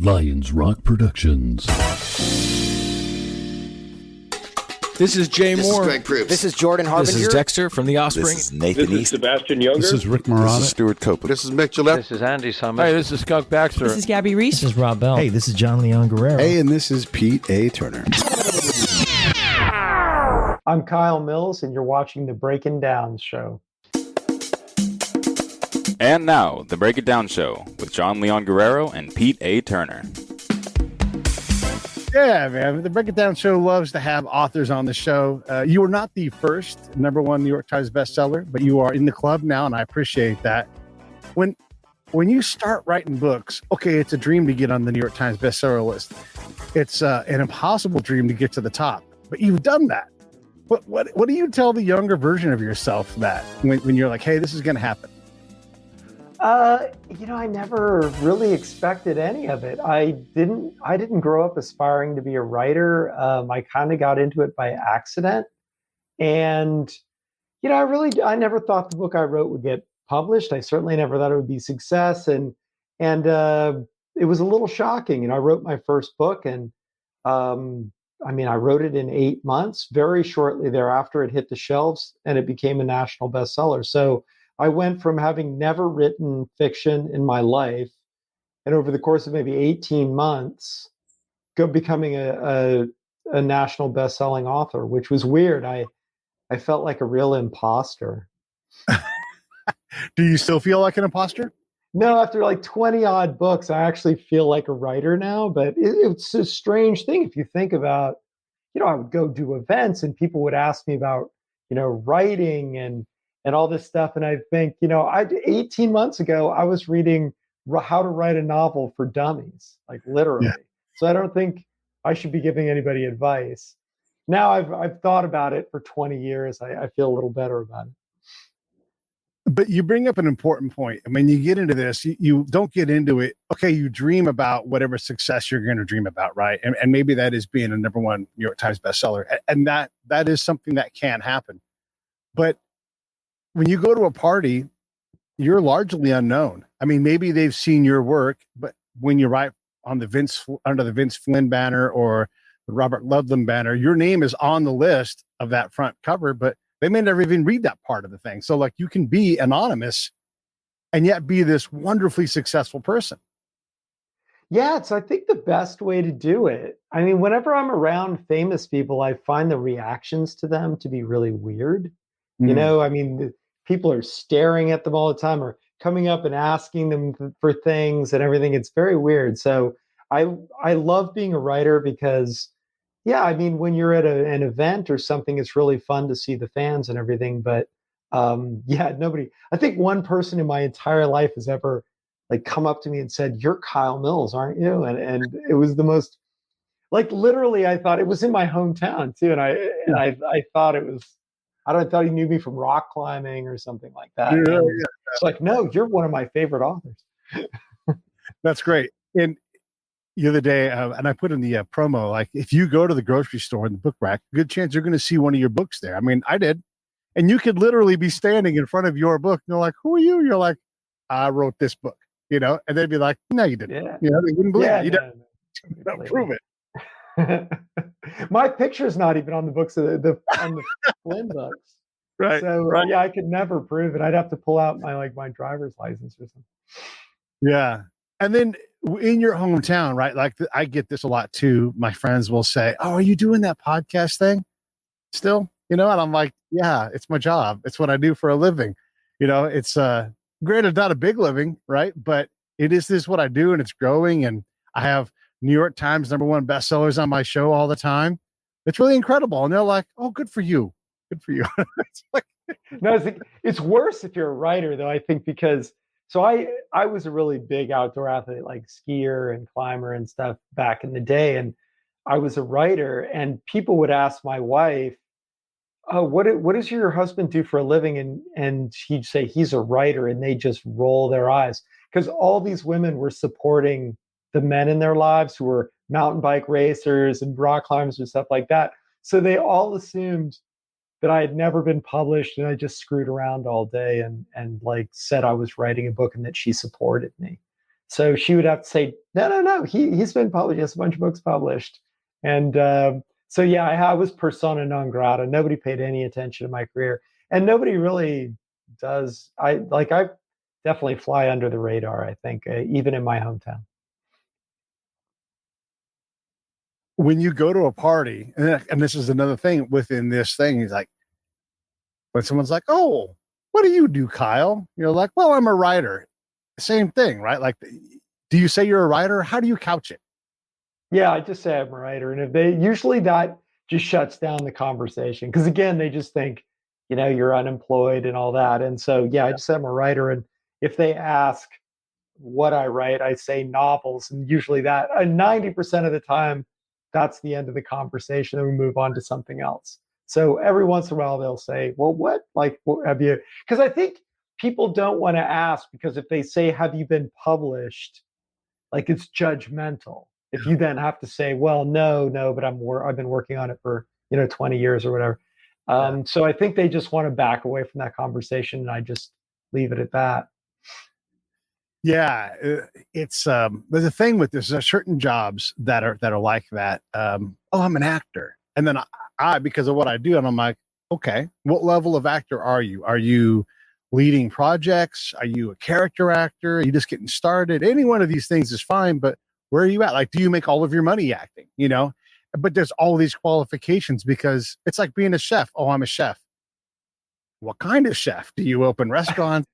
Lions Rock Productions. This is Jay This Moore. is Greg Proops. This is Jordan Harbinger. This is Dexter from The Offspring. This is Nathan This is East. Sebastian Younger. This is Rick Moranis. This is Stuart Copeland. This is Mick Gillette. This is Andy Summers. Hey, this is Skunk Baxter. This is Gabby Reese. This is Rob Bell. Hey, this is John Leon Guerrero. Hey, and this is Pete A. Turner. I'm Kyle Mills, and you're watching the Breaking Down Show. And now, the Break It Down Show with John Leon Guerrero and Pete A. Turner. Yeah, man. The Break It Down Show loves to have authors on the show. You are not the first #1 New York Times bestseller, but you are in the club now, and I appreciate that. When you start writing books, okay, it's a dream to get on the New York Times bestseller list. It's an impossible dream to get to the top, but you've done that. What do you tell the younger version of yourself that when you're like, hey, this is going to happen? I never really expected any of it. I didn't grow up aspiring to be a writer. I kind of got into it by accident. And, I never thought the book I wrote would get published. I certainly never thought it would be a success. And it was a little shocking. I wrote my first book and, I wrote it in 8 months. Very shortly thereafter, it hit the shelves and it became a national bestseller. So I went from having never written fiction in my life, and over the course of maybe 18 months, becoming a national best-selling author, which was weird. I felt like a real imposter. Do you still feel like an imposter? No, after like 20 odd books, I actually feel like a writer now, but it's a strange thing. If you think about, I would go do events and people would ask me about, writing and all this stuff. And I think, 18 months ago, I was reading how to write a novel for dummies, like literally. Yeah. So I don't think I should be giving anybody advice. Now I've thought about it for 20 years. I feel a little better about it. But you bring up an important point. I mean, you get into this, you don't get into it. Okay, you dream about whatever success you're going to dream about, right? And maybe that is being a #1 New York Times bestseller. And that is something that can happen. But when you go to a party, you're largely unknown. I mean, maybe they've seen your work, but when you write on under the Vince Flynn banner or the Robert Ludlum banner, your name is on the list of that front cover, but they may never even read that part of the thing. So like you can be anonymous and yet be this wonderfully successful person. Yeah, it's, I think, the best way to do it. I mean, whenever I'm around famous people, I find the reactions to them to be really weird. People are staring at them all the time or coming up and asking them for things and everything. It's very weird. So I love being a writer because, when you're at an event or something, it's really fun to see the fans and everything. But nobody, I think one person in my entire life has ever come up to me and said, "You're Kyle Mills, aren't you?" And it was the most, literally, I thought it was in my hometown too. And I thought it was, I thought he knew me from rock climbing or something like that. Yeah. It's like, no, you're one of my favorite authors. That's great. And the other day, and I put in the promo, like if you go to the grocery store in the book rack, good chance you're going to see one of your books there. I mean, I did. And you could literally be standing in front of your book. And they're like, who are you? You're like, I wrote this book, and they'd be like, no, you didn't. Yeah. They wouldn't believe it. You don't prove it. My picture's not even on the books of the Flynn books. Right. So right. I could never prove it. I'd have to pull out my driver's license or something. Yeah. And then in your hometown, right? I get this a lot too. My friends will say, "Oh, are you doing that podcast thing still?" And I'm like, "Yeah, it's my job. It's what I do for a living." It's granted not a big living, right? But it is what I do, and it's growing. And I have New York Times #1 bestsellers on my show all the time. It's really incredible. And they're like, "Oh, good for you. Good for you." It's like, no, it's worse if you're a writer, though, I think, because so I was a really big outdoor athlete, like skier and climber and stuff back in the day. And I was a writer, and people would ask my wife, "Oh, what does your husband do for a living?" And she'd say, "He's a writer." And they just roll their eyes because all these women were supporting the men in their lives who were mountain bike racers and rock climbers and stuff like that. So they all assumed that I had never been published and I just screwed around all day and said I was writing a book and that she supported me. So she would have to say, no, he's been published. He has a bunch of books published. And so, yeah, I was persona non grata. Nobody paid any attention to my career. And nobody really does. I definitely fly under the radar, I think, even in my hometown. When you go to a party, and this is another thing within this thing, is like, when someone's like, oh, what do you do, Kyle? You're like, well, I'm a writer. Same thing, right? Like, do you say you're a writer? How do you couch it? Yeah, I just say I'm a writer. And if they usually that just shuts down the conversation. Because again, they just think, you're unemployed and all that. And so, yeah, I just say I'm a writer. And if they ask what I write, I say novels. And usually 90% of the time, that's the end of the conversation. And we move on to something else. So every once in a while, they'll say, well, what have you? Because I think people don't want to ask, because if they say, have you been published? Like, it's judgmental. If you then have to say, well, no, but I've been working on it for 20 years or whatever. So I think they just want to back away from that conversation, and I just leave it at that. Yeah, it's there's a thing with this. There's certain jobs that are like that. Oh, I'm an actor, and then I because of what I do, and I'm like, okay, what level of actor are you? Are you leading projects? Are you a character actor? Are you just getting started? Any one of these things is fine, but where are you at? Like, do you make all of your money acting? But there's all these qualifications, because it's like being a chef. Oh, I'm a chef. What kind of chef? Do you open restaurants?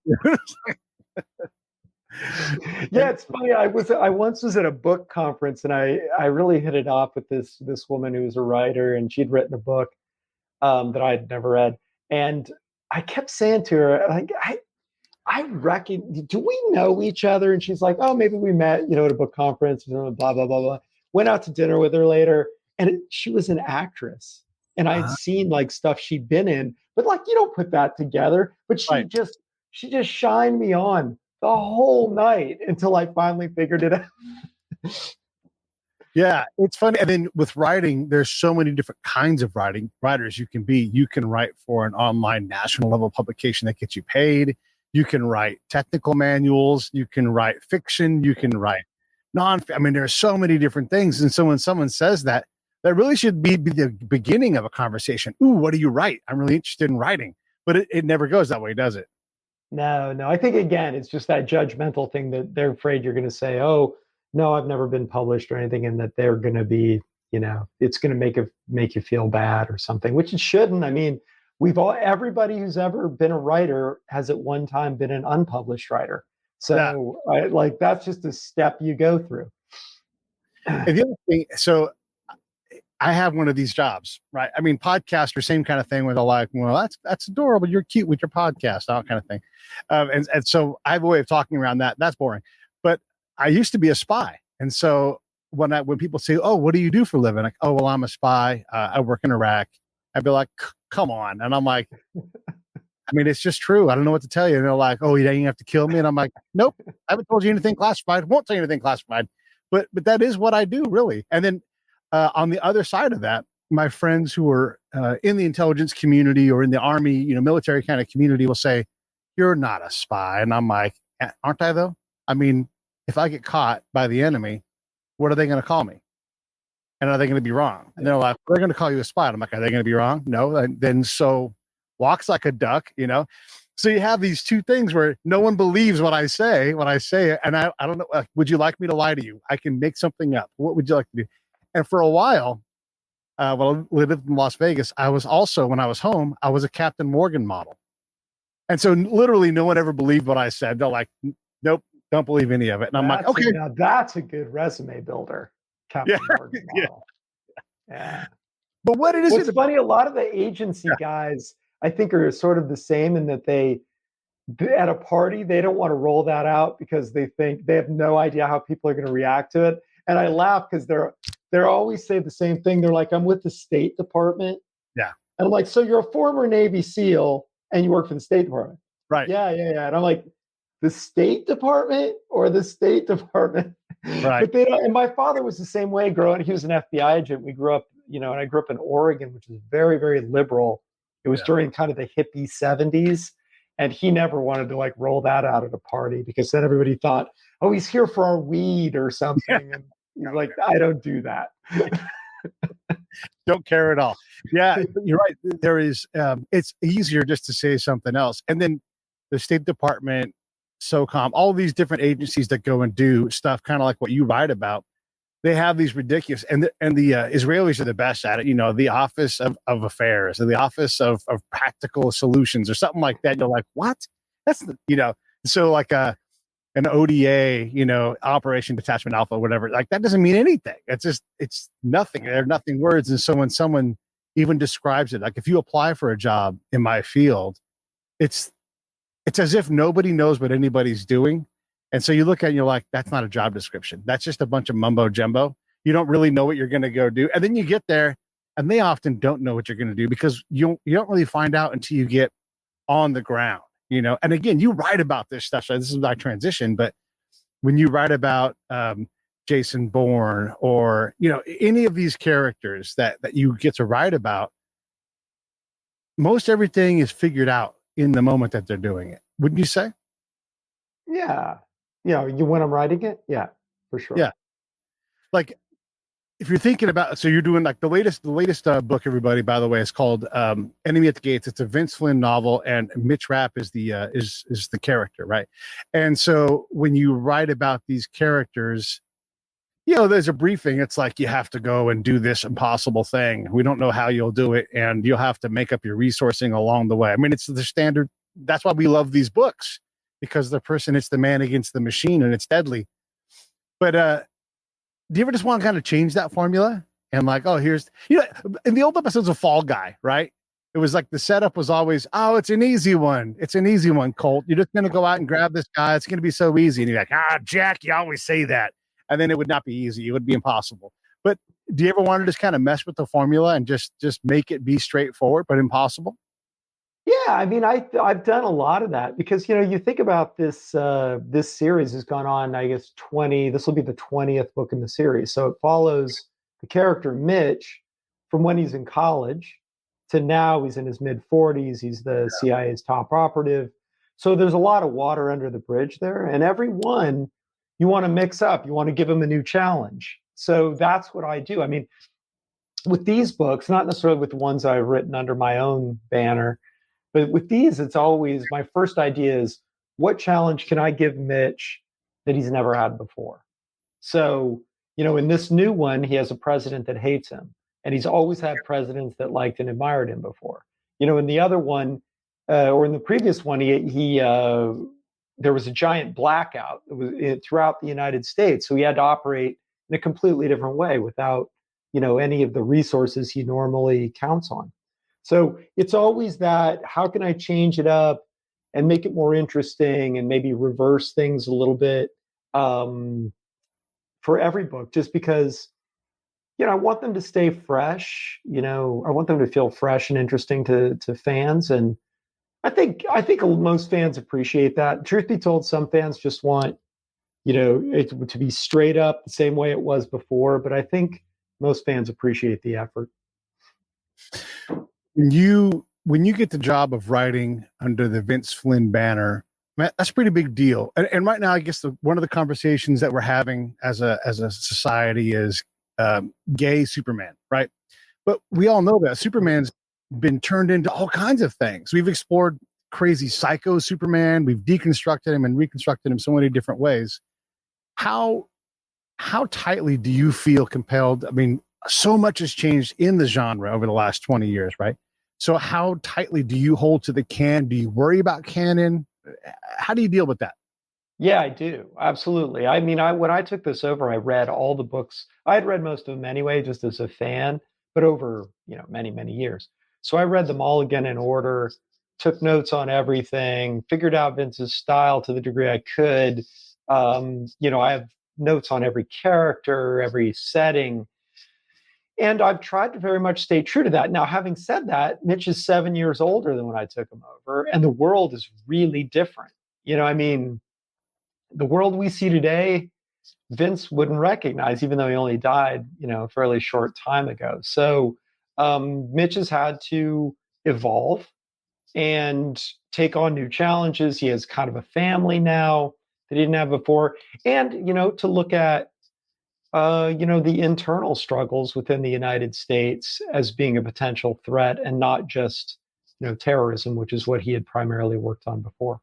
Yeah, it's funny. I once was at a book conference, and I really hit it off with this woman who was a writer, and she'd written a book that I had never read. And I kept saying to her, like, I reckon, do we know each other? And she's like, oh, maybe we met, at a book conference, blah, blah, blah, blah. Went out to dinner with her later, and she was an actress. And I had seen like stuff she'd been in, but like, you don't put that together. But she just shined me on the whole night until I finally figured it out. Yeah, it's funny. And then with writing, there's so many different kinds of writers you can be. You can write for an online national level publication that gets you paid. You can write technical manuals. You can write fiction. You can write there's so many different things. And so when someone says that really should be the beginning of a conversation. Ooh, what do you write? I'm really interested in writing. But it never goes that way, does it? No. I think, again, it's just that judgmental thing that they're afraid you're going to say, oh, no, I've never been published or anything, and that they're going to be, it's going to make you feel bad or something, which it shouldn't. I mean, everybody who's ever been a writer has at one time been an unpublished writer. So that's just a step you go through. And the other thing, so I have one of these jobs, right? I mean, podcaster, same kind of thing, where they're like, well, that's adorable. You're cute with your podcast, that kind of thing. And so I have a way of talking around that. That's boring. But I used to be a spy. And so when people say, oh, what do you do for a living? Like, oh, well, I'm a spy. I work in Iraq. I'd be like, come on. And I'm like, I mean, it's just true. I don't know what to tell you. And they're like, oh, you have to kill me. And I'm like, nope, I haven't told you anything classified. Won't tell you anything classified. But that is what I do, really. And then on the other side of that, my friends who are in the intelligence community or in the army, military kind of community will say, you're not a spy. And I'm like, aren't I though? I mean, if I get caught by the enemy, what are they going to call me? And are they going to be wrong? And they're like, they're going to call you a spy. I'm like, are they going to be wrong? No. And then so walks like a duck, So you have these two things where no one believes what I say when I say it. And I don't know, would you like me to lie to you? I can make something up. What would you like to do? And for a while, when I lived in Las Vegas, I was also, when I was home, I was a Captain Morgan model. And so literally no one ever believed what I said. They're like, nope, don't believe any of it. And I'm like, okay. Now that's a good resume builder. Captain Morgan model. Yeah. But what's funny, a lot of the agency guys, I think, are sort of the same in that they, at a party, they don't want to roll that out because they think they have no idea how people are going to react to it. And I laugh because they're always say the same thing. They're like, I'm with the State Department. Yeah. And I'm like, so you're a former Navy SEAL and you work for the State Department. Right. Yeah. And I'm like, the State Department or the State Department? Right. But they don't. And my father was the same way growing. He was an FBI agent. We grew up, and I grew up in Oregon, which is very, very liberal. It was during kind of the hippie 70s. And he never wanted to like roll that out at a party because then everybody thought, oh, he's here for our weed or something. And he's like, I don't do that. Don't care at all. Yeah, but you're right. There is, it's easier just to say something else. And then the State Department, SOCOM, all these different agencies that go and do stuff kind of like what you write about, they have these ridiculous, and the Israelis are the best at it. You know, the Office of Affairs or the Office of Practical Solutions or something like that. You're like, what? That's the, so like an ODA, Operation Detachment Alpha, whatever. Like that doesn't mean anything. It's nothing. They're nothing words. And so when someone even describes it, like if you apply for a job in my field, it's as if nobody knows what anybody's doing. And so you look at it and you're like, that's not a job description. That's just a bunch of mumbo jumbo. You don't really know what you're going to go do. And then you get there and they often don't know what you're going to do because you don't really find out until you get on the ground, And again, you write about this stuff. So this is my transition, but when you write about Jason Bourne or, any of these characters that you get to write about, most everything is figured out in the moment that they're doing it. Wouldn't you say? Yeah. When I'm writing it? Yeah, for sure. Yeah. Like if you're thinking about, so you're doing like the latest book, everybody, by the way, is called Enemy at the Gates. It's a Vince Flynn novel, and Mitch Rapp is the is the character, right? And so when you write about these characters, there's a briefing. It's like you have to go and do this impossible thing. We don't know how you'll do it, and you'll have to make up your resourcing along the way. I mean, it's the standard. That's why we love these books, because it's the man against the machine, and it's deadly. But do you ever just want to kind of change that formula and like, oh, here's, in the old episodes of Fall Guy, right? It was like the setup was always, oh, it's an easy one. It's an easy one, Colt. You're just going to go out and grab this guy. It's going to be so easy. And you're like, Jack, you always say that. And then it would not be easy. It would be impossible. But do you ever want to just kind of mess with the formula and just make it be straightforward, but impossible? Yeah, I mean, I've done a lot of that because you think about this this series has gone on, I guess 20. This will be the 20th book in the series, so it follows the character Mitch from when he's in college to now he's in his mid 40s. He's the CIA's top operative, so there's a lot of water under the bridge there, and every one you want to mix up. You want to give him a new challenge. So that's what I do. I mean, with these books, not necessarily with the ones I've written under my own banner. But with these, it's always my first idea is what challenge can I give Mitch that he's never had before? So, in this new one, he has a president that hates him. And he's always had presidents that liked and admired him before. In the other one, or in the previous one, he there was a giant blackout throughout the United States. So he had to operate in a completely different way without, any of the resources he normally counts on. So it's always that, how can I change it up and make it more interesting and maybe reverse things a little bit for every book, just because, I want them to stay fresh. I want them to feel fresh and interesting to fans. And I think most fans appreciate that. Truth be told, some fans just want, it to be straight up the same way it was before. But I think most fans appreciate the effort. When you get the job of writing under the Vince Flynn banner, man, that's a pretty big deal. And right now, I guess one of the conversations that we're having as a society is gay Superman, right? But we all know that Superman's been turned into all kinds of things. We've explored crazy psycho Superman. We've deconstructed him and reconstructed him so many different ways. How tightly do you feel compelled? I mean, so much has changed in the genre over the last 20 years, right? So how tightly do you hold to the canon? Do you worry about canon? How do you deal with that? Yeah, I do. Absolutely. I mean, when I took this over, I read all the books. I had read most of them anyway, just as a fan, but over, many, many years. So I read them all again in order, took notes on everything, figured out Vince's style to the degree I could. I have notes on every character, every setting. And I've tried to very much stay true to that. Now, having said that, Mitch is 7 years older than when I took him over, and the world is really different. I mean, the world we see today, Vince wouldn't recognize, even though he only died, a fairly short time ago. So Mitch has had to evolve and take on new challenges. He has kind of a family now. that he didn't have before. And, to look at, the internal struggles within the United States as being a potential threat and not just, terrorism, which is what he had primarily worked on before.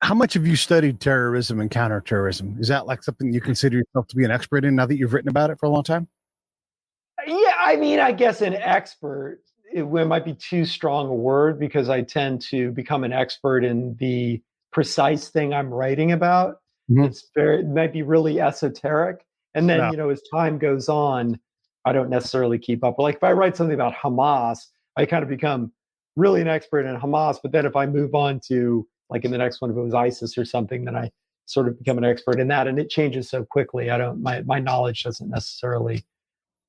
How much have you studied terrorism and counterterrorism? Is that like something you consider yourself to be an expert in now that you've written about it for a long time? Yeah, I mean, I guess an expert, it might be too strong a word because I tend to become an expert in the precise thing I'm writing about. Mhm. It might be really esoteric. And then, Yeah. as time goes on, I don't necessarily keep up. Like if I write something about Hamas, I kind of become really an expert in Hamas. But then if I move on to like in the next one, if it was ISIS or something, then I sort of become an expert in that. And it changes so quickly. My knowledge doesn't necessarily,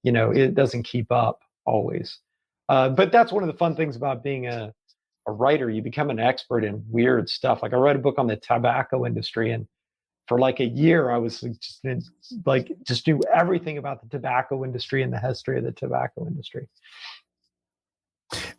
it doesn't keep up always. But that's one of the fun things about being a writer. You become an expert in weird stuff. Like I read a book on the tobacco industry, and for like a year, I was just knew everything about the tobacco industry and the history of the tobacco industry.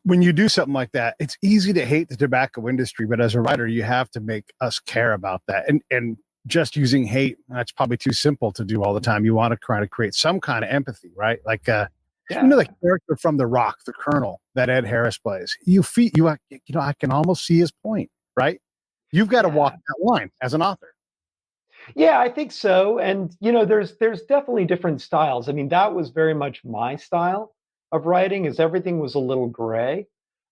When you do something like that, it's easy to hate the tobacco industry, but as a writer, you have to make us care about that. And just using hate, that's probably too simple to do all the time. You want to try to create some kind of empathy, right? Like, the character from The Rock, the Colonel that Ed Harris plays. I can almost see his point, right? You've got to walk that line as an author. Yeah, I think so. And there's definitely different styles. I mean, that was very much my style of writing. Is everything was a little gray.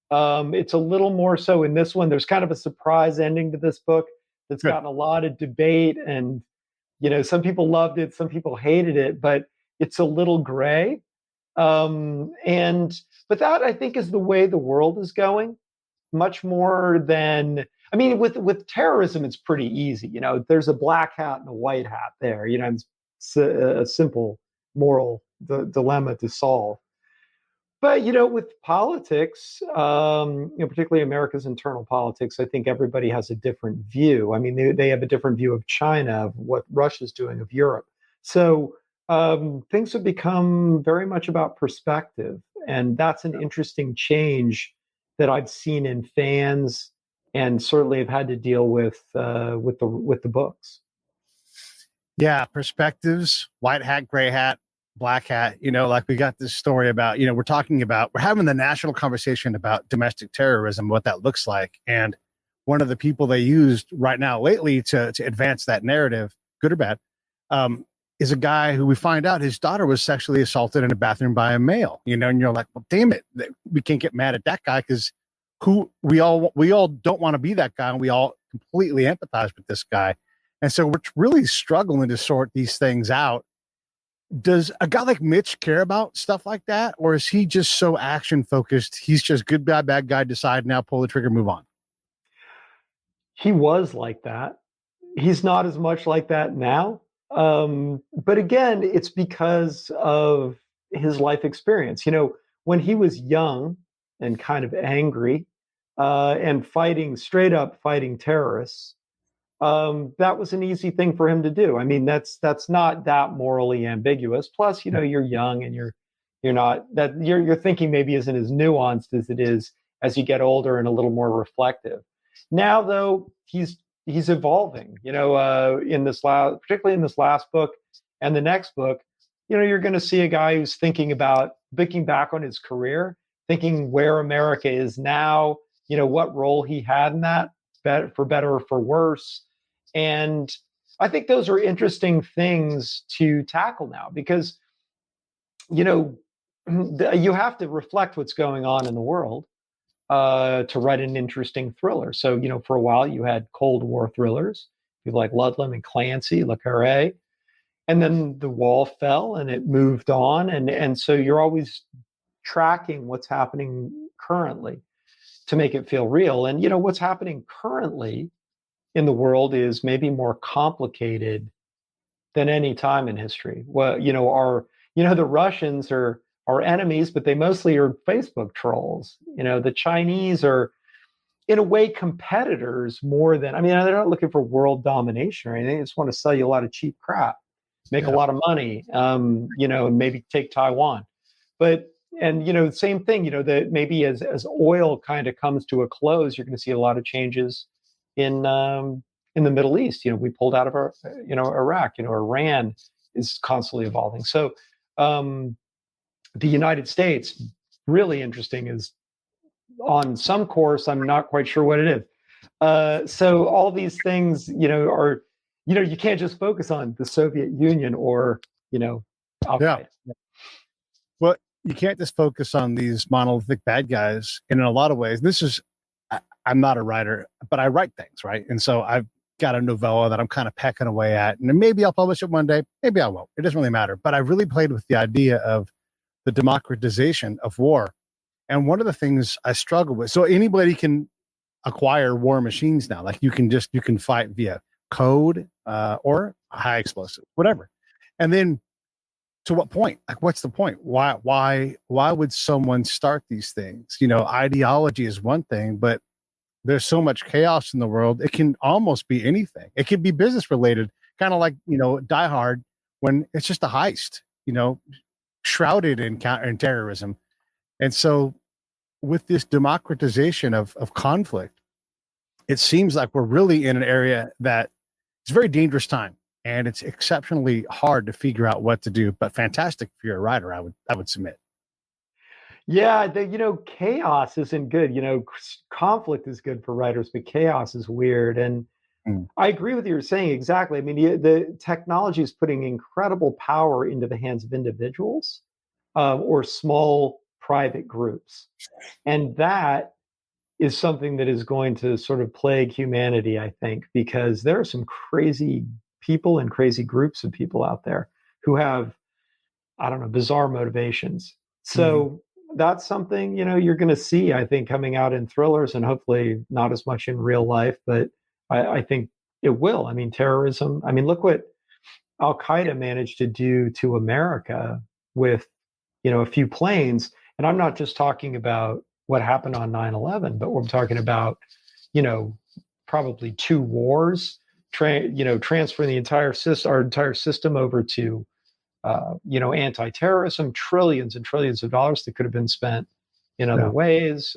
It's a little more so in this one. There's kind of a surprise ending to this book that's gotten a lot of debate, and some people loved it, some people hated it, but it's a little gray. But that I think is the way the world is going, much more than. I mean, with terrorism, it's pretty easy. There's a black hat and a white hat there. It's a simple moral dilemma to solve. But with politics, particularly America's internal politics, I think everybody has a different view. I mean, they have a different view of China, of what Russia's doing, of Europe. So things have become very much about perspective, and that's an interesting change that I've seen in fans, and certainly have had to deal with the books. Yeah, perspectives, white hat, gray hat, black hat. Like we got this story about, we're having the national conversation about domestic terrorism, what that looks like. And one of the people they used right now lately to advance that narrative, good or bad, is a guy who we find out his daughter was sexually assaulted in a bathroom by a male, and you're like, well, damn it. We can't get mad at that guy because we all don't want to be that guy. And we all completely empathize with this guy. And so we're really struggling to sort these things out. Does a guy like Mitch care about stuff like that? Or is he just so action focused? He's just good guy, bad guy, decide now, pull the trigger, move on. He was like that. He's not as much like that now. But again, it's because of his life experience. When he was young and kind of angry and straight up fighting terrorists, that was an easy thing for him to do. I mean, that's not that morally ambiguous. Plus, you're young and you're not that your thinking maybe isn't as nuanced as it is as you get older and a little more reflective. Now, though, he's evolving. Particularly in this last book and the next book, you're going to see a guy who's thinking back on his career, thinking where America is now. What role he had in that, for better or for worse. And I think those are interesting things to tackle now because, you have to reflect what's going on in the world to write an interesting thriller. So, for a while you had Cold War thrillers, people like Ludlum and Clancy, Le Carre, and then the wall fell and it moved on. And so you're always tracking what's happening currently to make it feel real. And, what's happening currently in the world is maybe more complicated than any time in history. Well, the Russians are our enemies, but they mostly are Facebook trolls. The Chinese are, in a way, competitors more than, they're not looking for world domination or anything. They just want to sell you a lot of cheap crap, make a lot of money, and maybe take Taiwan. But, same thing, that maybe as oil kind of comes to a close, you're going to see a lot of changes in the Middle East. We pulled out of Iraq. Iran is constantly evolving. So the United States, really interesting, is on some course. I'm not quite sure what it is. So all these things, are, you can't just focus on the Soviet Union or, Al-Qaeda. Yeah. Well, you can't just focus on these monolithic bad guys. And in a lot of ways, I'm not a writer, but I write things, right? And so I've got a novella that I'm kind of pecking away at, and maybe I'll publish it one day, maybe I won't. It doesn't really matter. But I really played with the idea of the democratization of war. And one of the things I struggle with, so anybody can acquire war machines now. Like you can fight via code or high explosive, whatever. And then to what point? Like, what's the point? Why would someone start these things? Ideology is one thing, but there's so much chaos in the world. It can almost be anything. It could be business related, kind of like, Die Hard, when it's just a heist, shrouded in terrorism. And so with this democratization of conflict, it seems like we're really in an area that it's a very dangerous time, and it's exceptionally hard to figure out what to do, but fantastic if you're a writer, I would submit. Yeah, chaos isn't good. Conflict is good for writers, but chaos is weird. And I agree with you. You're saying exactly. I mean, the technology is putting incredible power into the hands of individuals or small private groups. And that is something that is going to sort of plague humanity, I think, because there are some crazy people and crazy groups of people out there who have, I don't know, bizarre motivations. So that's something, you're going to see, I think, coming out in thrillers, and hopefully not as much in real life, but I think it will. I mean, terrorism. I mean, look what Al-Qaeda managed to do to America with, a few planes. And I'm not just talking about what happened on 9/11, but we're talking about, probably 2 wars, transferring our entire system over to, anti-terrorism, trillions and trillions of dollars that could have been spent in other ways.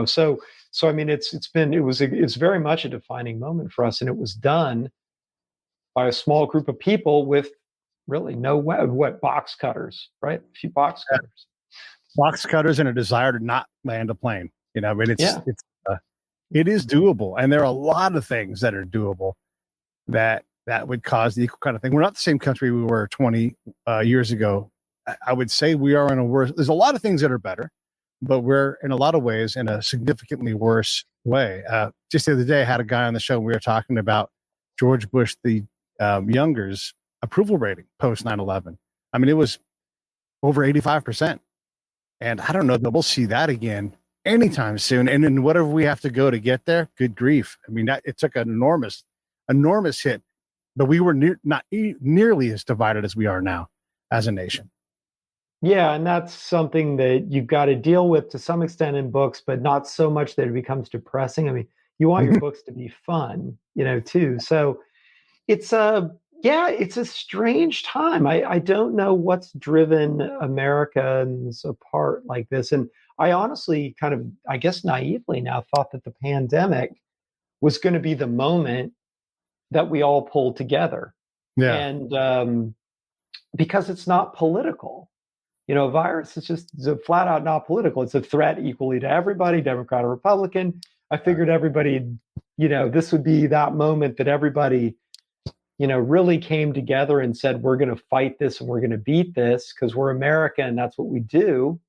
So I mean, it's very much a defining moment for us, and it was done by a small group of people with really no box cutters, right? A few box cutters. Box cutters and a desire to not land a plane. I mean, it is doable, and there are a lot of things that are doable that would cause the equal kind of thing. We're not the same country we were 20 years ago. I would say we are in a worse. There's a lot of things that are better, but we're in a lot of ways in a significantly worse way. Just the other day, I had a guy on the show. We were talking about George Bush the younger's approval rating post 9/11. I mean, it was over 85%. And I don't know that we'll see that again anytime soon. And then whatever we have to go to get there, good grief. I mean, it took an enormous hit, but we were not nearly as divided as we are now as a nation. Yeah, and that's something that you've got to deal with to some extent in books, but not so much that it becomes depressing. I mean, you want your books to be fun, too. So it's a strange time. I don't know what's driven Americans apart like this. And I honestly kind of, I guess naively now, thought that the pandemic was going to be the moment that we all pulled together. Yeah. And because it's not political. A virus is just flat out not political. It's a threat equally to everybody, Democrat or Republican. I figured everybody, this would be that moment that everybody, really came together and said, we're going to fight this and we're going to beat this because we're America and that's what we do.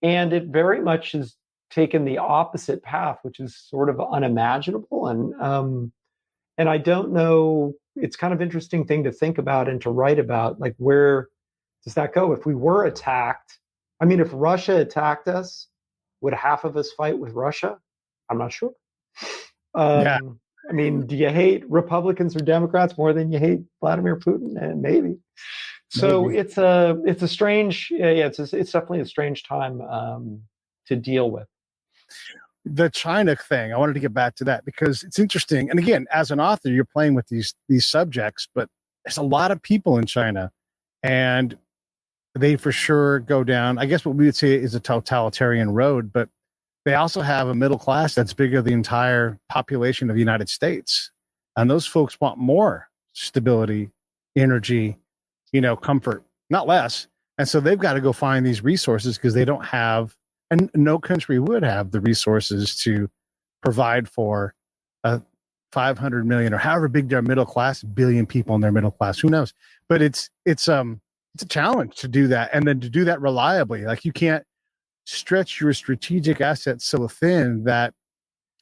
And it very much has taken the opposite path, which is sort of unimaginable. And I don't know, it's kind of interesting thing to think about and to write about, like, where does that go? If we were attacked, I mean, if Russia attacked us, would half of us fight with Russia? I'm not sure. Yeah. I mean, do you hate Republicans or Democrats more than you hate Vladimir Putin? And maybe. So it's a strange, it's definitely a strange time to deal with. The China thing, I wanted to get back to that because it's interesting. And again, as an author, you're playing with these subjects, but there's a lot of people in China, and they for sure go down, I guess what we would say is a totalitarian road, but they also have a middle class that's bigger than the entire population of the United States. And those folks want more stability, energy, comfort, not less. And so they've got to go find these resources because they don't have, and no country would have the resources to provide for a 500 million or however big their middle class, billion people in their middle class, who knows? But it's a challenge to do that. And then to do that reliably, like you can't stretch your strategic assets so thin that,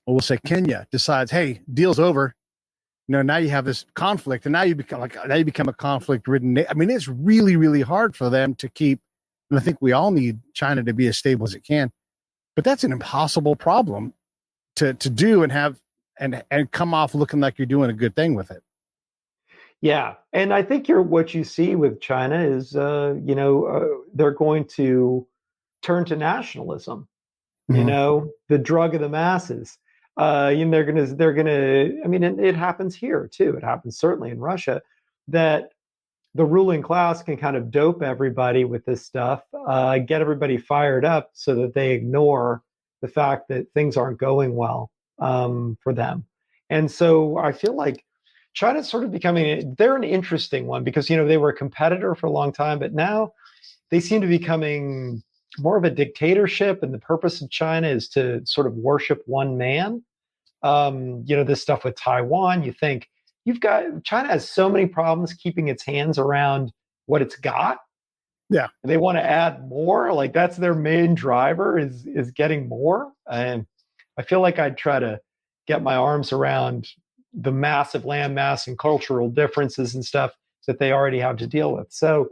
we'll say Kenya decides, hey, deal's over. Now you have this conflict, and now you become a conflict-ridden. I mean, it's really, really hard for them to keep. And I think we all need China to be as stable as it can, but that's an impossible problem to do and have and come off looking like you're doing a good thing with it. Yeah, and I think what you see with China is, they're going to turn to nationalism. Mhm. The drug of the masses. They're gonna. I mean, it happens here too. It happens certainly in Russia that the ruling class can kind of dope everybody with this stuff, get everybody fired up so that they ignore the fact that things aren't going well for them. And so I feel like China's sort of they're an interesting one because, they were a competitor for a long time, but now they seem to be becoming more of a dictatorship. And the purpose of China is to sort of worship one man. This stuff with Taiwan, you think China has so many problems keeping its hands around what it's got. Yeah. And they want to add more. Like that's their main driver is getting more. And I feel like I'd try to get my arms around the massive land mass and cultural differences and stuff that they already have to deal with. So,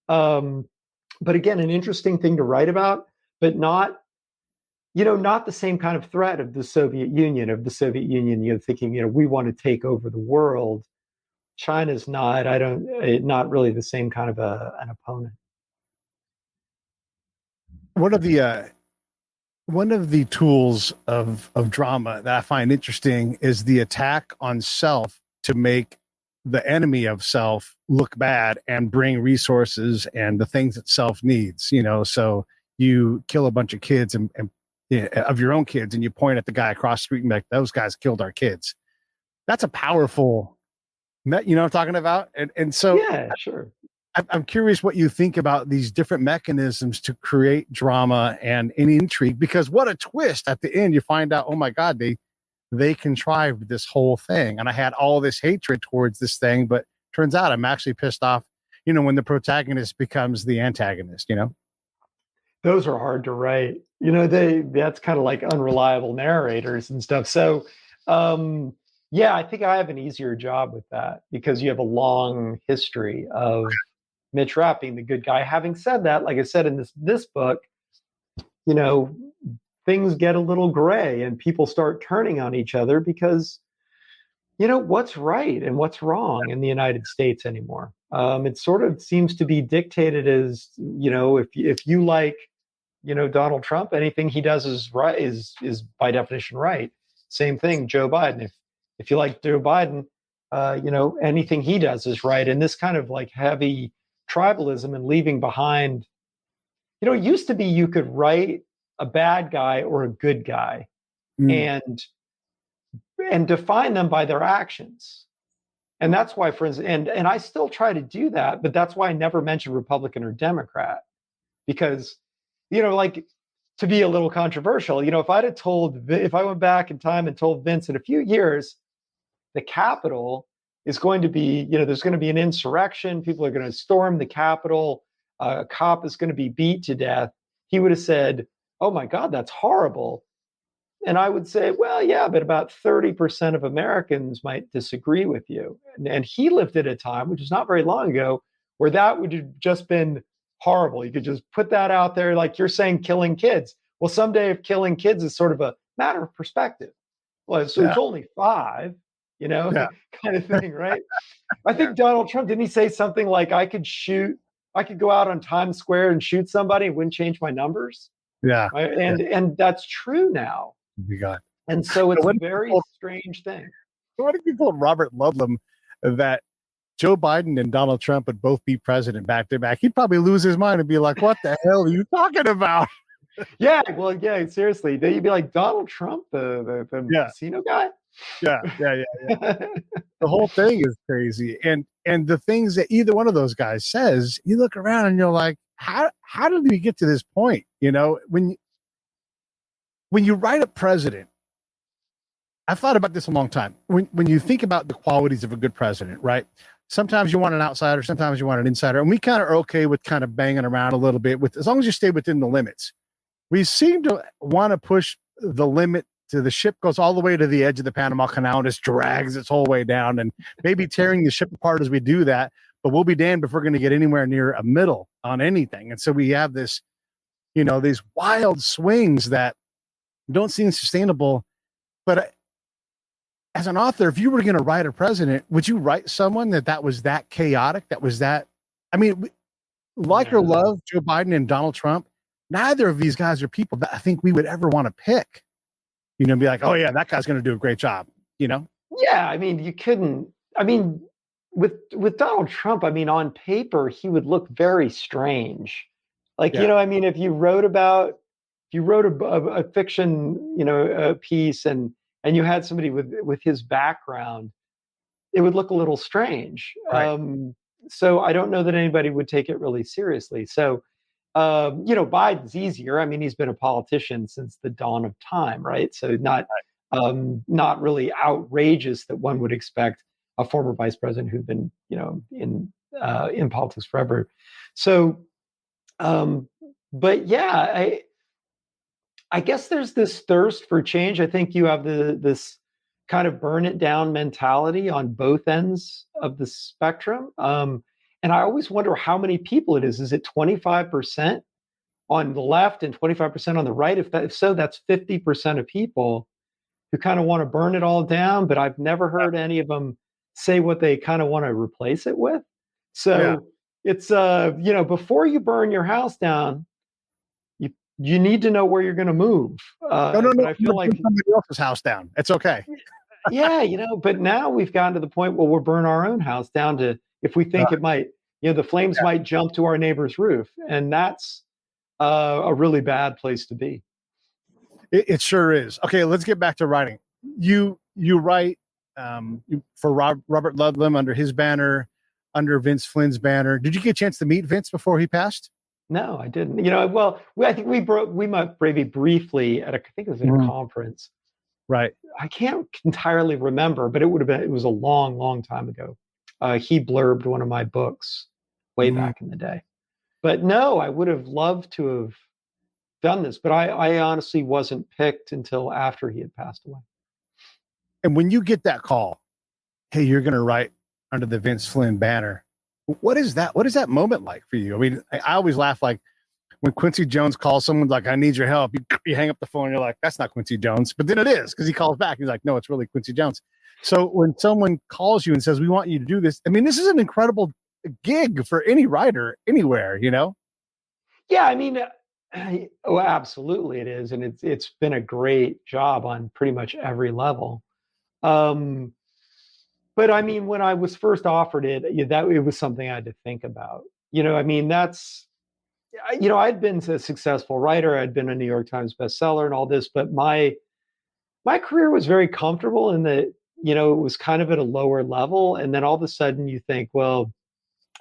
but again, an interesting thing to write about, but not the same kind of threat of the Soviet Union, thinking, we want to take over the world. China's not, not really the same kind of an opponent. One of the tools of drama that I find interesting is the attack on self to make the enemy of self look bad and bring resources and the things that self needs, so you kill a bunch of kids and of your own kids, and you point at the guy across the street and be like, those guys killed our kids. That's a powerful, what I'm talking about? And so yeah, sure. I'm curious what you think about these different mechanisms to create drama and any intrigue, because what a twist at the end, you find out, oh my God, they contrived this whole thing. And I had all this hatred towards this thing, but turns out I'm actually pissed off, when the protagonist becomes the antagonist, Those are hard to write. That's kind of like unreliable narrators and stuff. So, I think I have an easier job with that because you have a long history of Mitch Rapp being the good guy. Having said that, like I said in this book, things get a little gray and people start turning on each other because, what's right and what's wrong in the United States anymore. It sort of seems to be dictated as, if you like, Donald Trump, anything he does is right, is by definition right. Same thing, Joe Biden. If you like Joe Biden, anything he does is right. And this kind of like heavy tribalism and leaving behind, it used to be you could write a bad guy or a good guy and define them by their actions. And that's why, for instance, and I still try to do that, but that's why I never mention Republican or Democrat, because like, to be a little controversial, if I went back in time and told Vince in a few years, the Capitol is going to be, there's going to be an insurrection, people are going to storm the Capitol, a cop is going to be beat to death, he would have said, oh my God, that's horrible. And I would say, well, yeah, but about 30% of Americans might disagree with you. And he lived at a time, which is not very long ago, where that would have just been horrible. You could just put that out there, like you're saying, killing kids. Well, someday if killing kids is sort of a matter of perspective, well, so it's only 5, kind of thing, right? I think Donald Trump, didn't he say something like, I could go out on Times Square and shoot somebody, it wouldn't change my numbers. Yeah. Right? And that's true now. You got. And so it's a very strange thing. What if you told Robert Ludlum that Joe Biden and Donald Trump would both be president back to back? He'd probably lose his mind and be like, what the hell are you talking about? Yeah, well, yeah, seriously. Then you'd be like Donald Trump, the Yeah, casino guy. yeah. The whole thing is crazy, and the things that either one of those guys says, you look around and you're like, how did we get to this point? You know, when you write a president, I've thought about this a long time. When you think about the qualities of a good president, right? Sometimes you want an outsider, sometimes you want an insider, and we kind of are okay with kind of banging around a little bit with as long as you stay within the limits. We seem to want to push the limit to the ship goes all the way to the edge of the Panama Canal and just drags its whole way down, and maybe tearing the ship apart as we do that. But we'll be damned if we're going to get anywhere near a middle on anything. And so we have this, these wild swings that don't seem sustainable. But as an author, if you were going to write a president, would you write someone that was that chaotic? That was that? I mean, like or love Joe Biden and Donald Trump, neither of these guys are people that I think we would ever want to pick. Be like, oh yeah, that guy's going to do a great job. Yeah, I mean, you couldn't. I mean, with Donald Trump, I mean, on paper, he would look very strange. Like, I mean, if you wrote a fiction, a piece, and you had somebody with his background, it would look a little strange. Right. So I don't know that anybody would take it really seriously. So, Biden's easier. I mean, he's been a politician since the dawn of time, right? So not really outrageous that one would expect a former vice president who'd been, in politics forever. So, but yeah, I guess there's this thirst for change. I think you have this kind of burn it down mentality on both ends of the spectrum. And I always wonder how many people it is. Is it 25% on the left and 25% on the right? If so, that's 50% of people who kind of want to burn it all down, but I've never heard any of them say what they kind of want to replace it with. So it's, before you burn your house down, you need to know where you're going to move. No. But I feel like somebody else's house down. It's okay. Yeah, but now we've gotten to the point where we'll burn our own house down to, if we think it might, the flames might jump to our neighbor's roof. And that's a really bad place to be. It sure is. Okay, let's get back to writing. You write for Robert Ludlum under his banner, under Vince Flynn's banner. Did you get a chance to meet Vince before he passed? No, I didn't. I think we met maybe briefly I think it was at a conference. Right. I can't entirely remember, but it was a long, long time ago. He blurbed one of my books way back in the day. But no, I would have loved to have done this, but I honestly wasn't picked until after he had passed away. And when you get that call, hey, you're going to write under the Vince Flynn banner, what is that? What is that moment like for you? I mean, I always laugh, like when Quincy Jones calls someone like, I need your help. You hang up the phone. You're like, that's not Quincy Jones. But then it is, because he calls back. He's like, no, it's really Quincy Jones. So when someone calls you and says, we want you to do this, I mean, this is an incredible gig for any writer anywhere, Yeah, I mean, absolutely it is. And it's been a great job on pretty much every level. But I mean, when I was first offered it, it was something I had to think about. I mean, I'd been a successful writer. I'd been a New York Times bestseller and all this, but my career was very comfortable in that, it was kind of at a lower level. And then all of a sudden you think, well,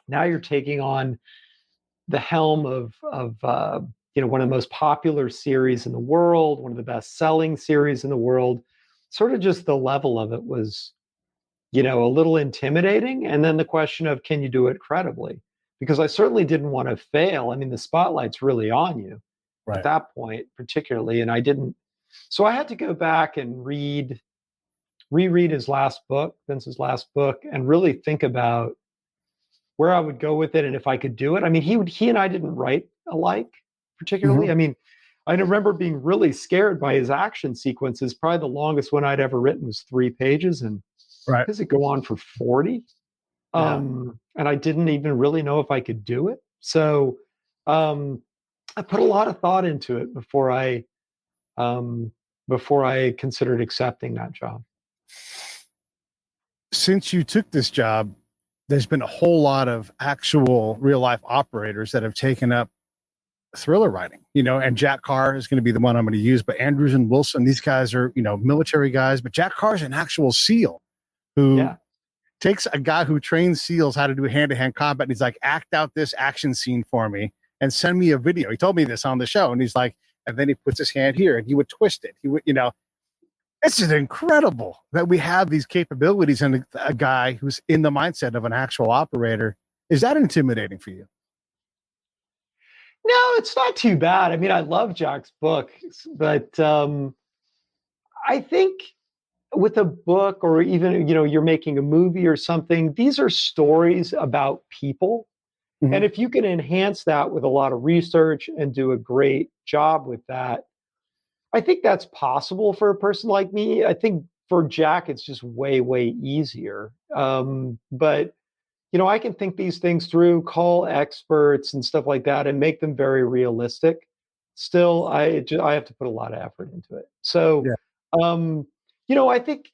now you're taking on the helm of one of the most popular series in the world, one of the best-selling series in the world. Sort of just the level of it was, a little intimidating. And then the question of, can you do it credibly? Because I certainly didn't want to fail. I mean, the spotlight's really on you at that point, particularly, and I didn't. So I had to go back and reread his last book, Vince's last book, and really think about where I would go with it and if I could do it. I mean, he and I didn't write alike particularly. I mean, I remember being really scared by his action sequences. Probably the longest one I'd ever written was 3 pages, and does it go on for 40? And I didn't even really know if I could do it. So I put a lot of thought into it before I considered accepting that job. Since you took this job, there's been a whole lot of actual real life operators that have taken up thriller writing, and Jack Carr is going to be the one I'm going to use, but Andrews and Wilson, these guys are, military guys, but Jack Carr is an actual SEAL who takes a guy who trains SEALs how to do hand-to-hand combat. And he's like, act out this action scene for me and send me a video. He told me this on the show. And he's like, and then he puts his hand here and he would twist it. He would, it's just incredible that we have these capabilities and a guy who's in the mindset of an actual operator. Is that intimidating for you? No, it's not too bad. I mean, I love Jack's book, but I think with a book or even, you're making a movie or something, these are stories about people. Mm-hmm. And if you can enhance that with a lot of research and do a great job with that, I think that's possible for a person like me. I think for Jack, it's just way, way easier. But, I can think these things through, call experts and stuff like that and make them very realistic. Still, I have to put a lot of effort into it. So, I think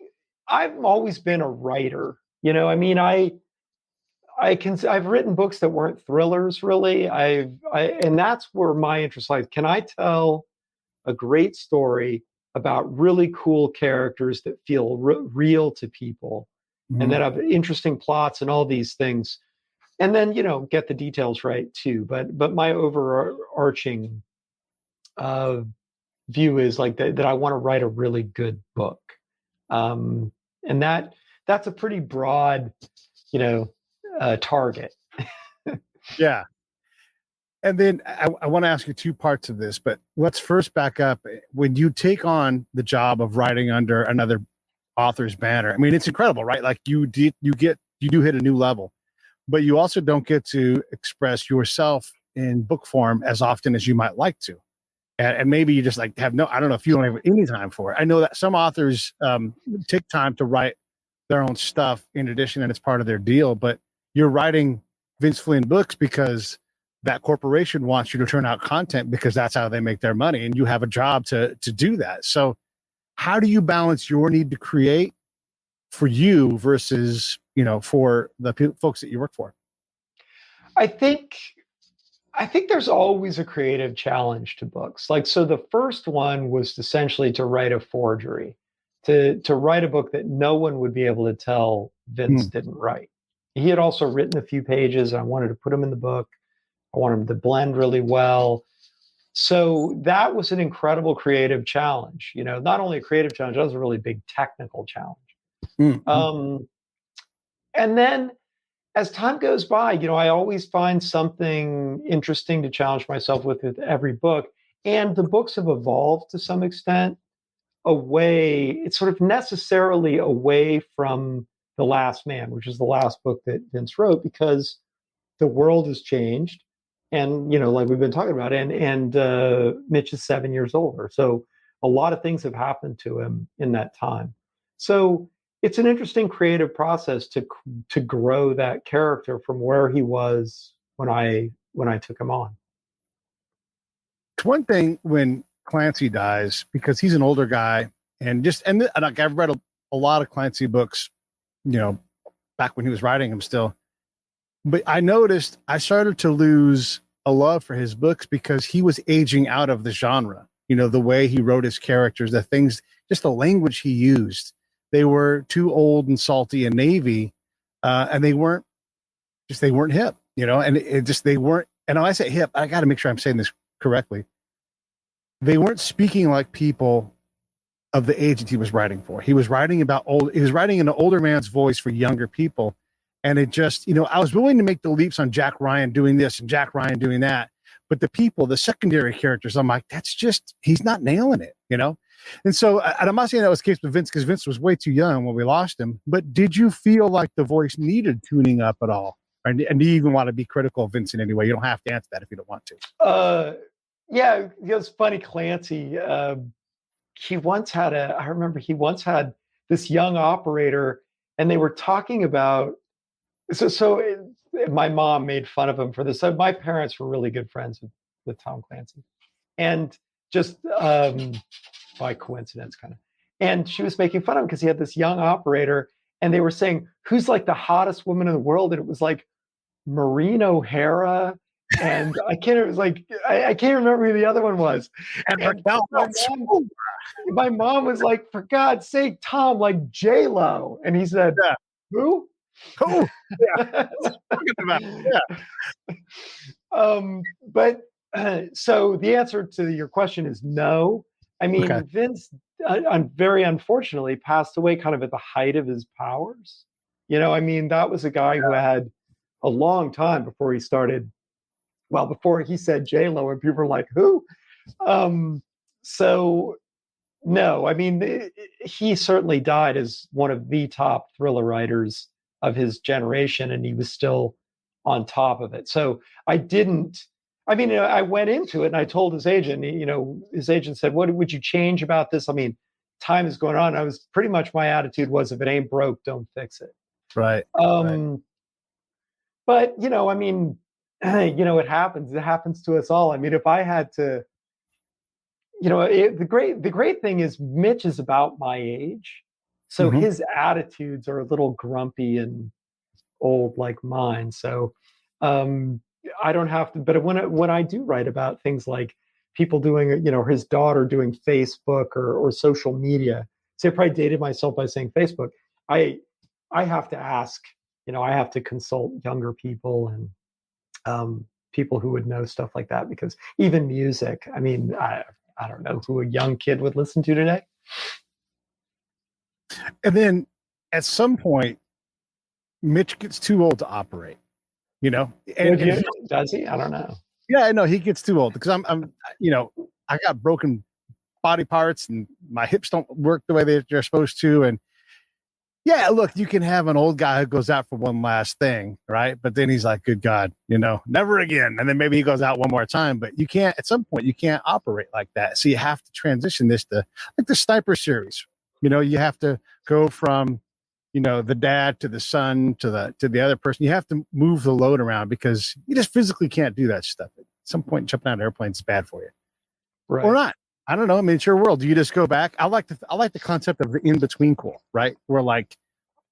I've always been a writer. I mean, I've written books that weren't thrillers, really. And that's where my interest lies. Can I tell a great story about really cool characters that feel real to people, and that have interesting plots and all these things, and then get the details right too. But my overarching view is like that I want to write a really good book. And that's a pretty broad, target. Yeah. And then I want to ask you two parts of this, but let's first back up. When you take on the job of writing under another author's banner, I mean, it's incredible, right? Like you do hit a new level, but you also don't get to express yourself in book form as often as you might like to. And maybe you just I don't know if you don't have any time for it. I know that some authors take time to write their own stuff in addition, and it's part of their deal, but you're writing Vince Flynn books because that corporation wants you to turn out content because that's how they make their money. And you have a job to do that. So how do you balance your need to create for you versus, for the folks that you work for? I think there's always a creative challenge to books. So the first one was essentially to write a forgery, to write a book that no one would be able to tell Vince didn't write. He had also written a few pages. I wanted to put them in the book. I wanted them to blend really well. So that was an incredible creative challenge. Not only a creative challenge, that was a really big technical challenge. Mm-hmm. And then as time goes by, I always find something interesting to challenge myself with every book. And the books have evolved to some extent it's sort of necessarily away from The Last Man, which is the last book that Vince wrote, because the world has changed. And, like we've been talking about, and Mitch is 7 years older. So a lot of things have happened to him in that time. So it's an interesting creative process to grow that character from where he was when I took him on. It's one thing when Clancy dies, because he's an older guy, and I've read a lot of Clancy books, back when he was writing them still. But I noticed I started to lose a love for his books because he was aging out of the genre. The way he wrote his characters, the things, just the language he used. They were too old and salty and Navy, and they weren't hip, and they weren't. And when I say hip, I got to make sure I'm saying this correctly. They weren't speaking like people of the age that he was writing for. He was writing in an older man's voice for younger people. And it just, I was willing to make the leaps on Jack Ryan doing this and Jack Ryan doing that. But the people, the secondary characters, I'm like, he's not nailing it, And so, and I'm not saying that was the case with Vince, because Vince was way too young when we lost him. But did you feel like the voice needed tuning up at all? And do you even want to be critical of Vince in any way? You don't have to answer that if you don't want to. Yeah, it was funny, Clancy. He once had this young operator, and they were talking about, my mom made fun of him for this. So my parents were really good friends with Tom Clancy, and just by coincidence, kind of. And she was making fun of him because he had this young operator, and they were saying, who's like the hottest woman in the world? And it was like Maureen O'Hara and I can't. It was like I can't remember who the other one was. And And Raquel my mom was like, "For God's sake, Tom, like J Lo," and he said, Yeah. "Who?" Who? Yeah. Talking about. Yeah. But so the answer to your question is no. I mean, Okay. Vince, very unfortunately, passed away kind of at the height of his powers. I mean, that was a guy who had a long time before he started. Well, before he said J Lo, and people were like, "Who?" So no, I mean, he certainly died as one of the top thriller writers of his generation, and he was still on top of it. So I didn't. I mean, I went into it and I told his agent. His agent said, "What would you change about this?" I mean, time is going on. I was pretty much, my attitude was, if it ain't broke, don't fix it. Right. But I mean, it happens. It happens to us all. I mean, if I had to. The great thing is Mitch is about my age, so his attitudes are a little grumpy and old like mine. So I don't have to. But when I do write about things like people doing, his daughter doing Facebook or social media, say I probably dated myself by saying Facebook. I have to ask. I have to consult younger people and people who would know stuff like that, because even music. I mean, I don't know who a young kid would listen to today. And then at some point, Mitch gets too old to operate, and does he? I don't know. Yeah, I know he gets too old, because I'm I got broken body parts and my hips don't work the way they're supposed to. And yeah, look, you can have an old guy who goes out for one last thing, right? But then he's like, good God, never again. And then maybe he goes out one more time, but you can't, at some point, you can't operate like that. So you have to transition this to like the Sniper series. You have to go from, the dad to the son to the other person. You have to move the load around, because you just physically can't do that stuff. At some point, jumping out of an airplane is bad for you. Right. Or not. I don't know. I mean, it's your world. Do you just go back? I like the concept of the in-between cool, right? Where like,